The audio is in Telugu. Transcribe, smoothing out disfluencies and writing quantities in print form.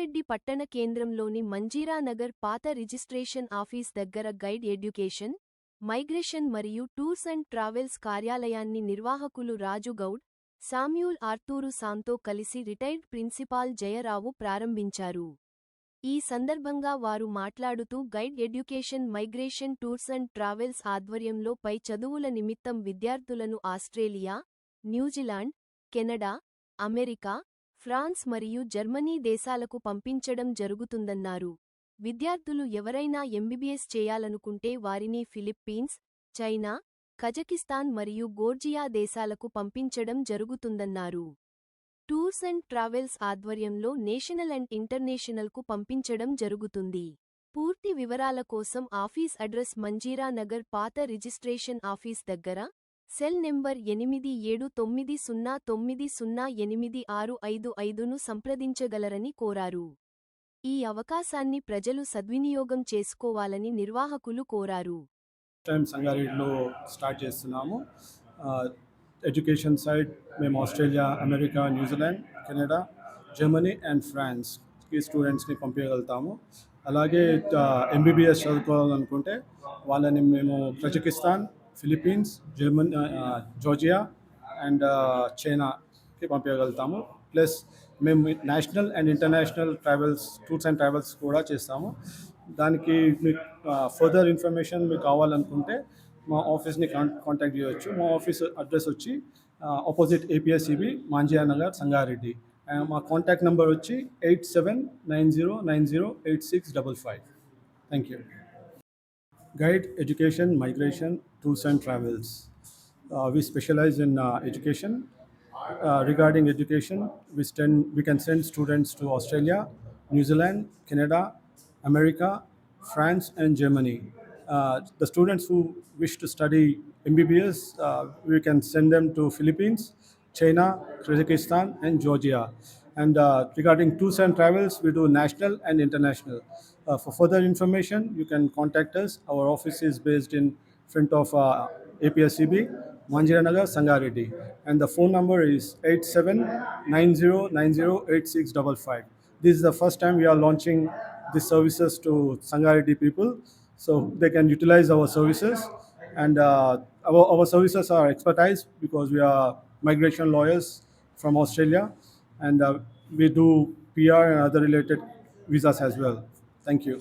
సంగారెడ్డి పట్టణ కేంద్రంలోని మంజీరా నగర్ పాత రిజిస్ట్రేషన్ ఆఫీస్ దగ్గర గైడ్ ఎడ్యుకేషన్, మైగ్రేషన్ మరియు టూర్స్ అండ్ ట్రావెల్స్ కార్యాలయాన్ని నిర్వాహకులు రాజు గౌడ్, సామ్యూల్ ఆర్తూరు సాంతో కలిసి రిటైర్డ్ ప్రిన్సిపాల్ జయరావు ప్రారంభించారు. ఈ సందర్భంగా వారు మాట్లాడుతూ guide education migration tours and travels ఆధ్వర్యంలో పై చదువుల నిమిత్తం విద్యార్థులను Australia, New Zealand, Canada, America, France మరియు జర్మనీ దేశాలకు పంపించడం జరుగుతుందన్నారు. విద్యార్థులు ఎవరైనా ఎంబీబీఎస్ చేయాలనుకుంటే వారిని ఫిలిప్పీన్స్, చైనా, కజకిస్తాన్ మరియు గోర్జియా దేశాలకు పంపించడం జరుగుతుందన్నారు. టూర్స్ అండ్ ట్రావెల్స్ ఆధ్వర్యంలో నేషనల్ అండ్ ఇంటర్నేషనల్కు పంపించడం జరుగుతుంది. పూర్తి వివరాల కోసం ఆఫీస్ అడ్రస్ మంజీరా నగర్ పాత రిజిస్ట్రేషన్ ఆఫీస్ దగ్గర, సెల్ నెంబర్ 8790908655ను సంప్రదించగలరని కోరారు. ఈ అవకాశాన్ని ప్రజలు సద్వినియోగం చేసుకోవాలని నిర్వాహకులు కోరారు. సంగారెడ్డిలో స్టార్ట్ చేస్తున్నాము. ఎడ్యుకేషన్ సైడ్ మేము Australia, America, New Zealand, Canada, Germany and ఫ్రాన్స్కి స్టూడెంట్స్ని పంపించగలుగుతాము. అలాగే ఎంబీబీఎస్ చదువుకోవాలనుకుంటే వాళ్ళని మేము Kazakhstan, Philippines, Germany, Georgia and చైనాకి పంపించగలుగుతాము. ప్లస్ మేము national and international tours and travels కూడా చేస్తాము. దానికి మీకు ఫర్దర్ ఇన్ఫర్మేషన్ మీకు కావాలనుకుంటే మా ఆఫీస్ని కాంటాక్ట్ చేయవచ్చు. మా ఆఫీస్ అడ్రస్ వచ్చి ఆపోజిట్ ఏపీఎస్సిబి, మంజీరా నగర్, సంగారెడ్డి. మా కాంటాక్ట్ నెంబర్ వచ్చి 8790908655. Thank you. Guide Education, Migration, Tours and Travels. We specialize in education. Regarding education, we can send students to Australia, New Zealand, Canada, America, France and Germany. The students who wish to study MBBS, we can send them to Philippines, China, Kazakhstan and Georgia. And regarding tours and travels, we do national and international. For further information, you can contact us. Our office is based in front of APSCB, Manjira Nagar, Sangareddy. And the phone number is 8790908655. This is the first time we are launching these services to Sangareddy people, so they can utilize our services. And our services are expertise because we are migration lawyers from Australia, and we do PR and other related visas as well. Thank you.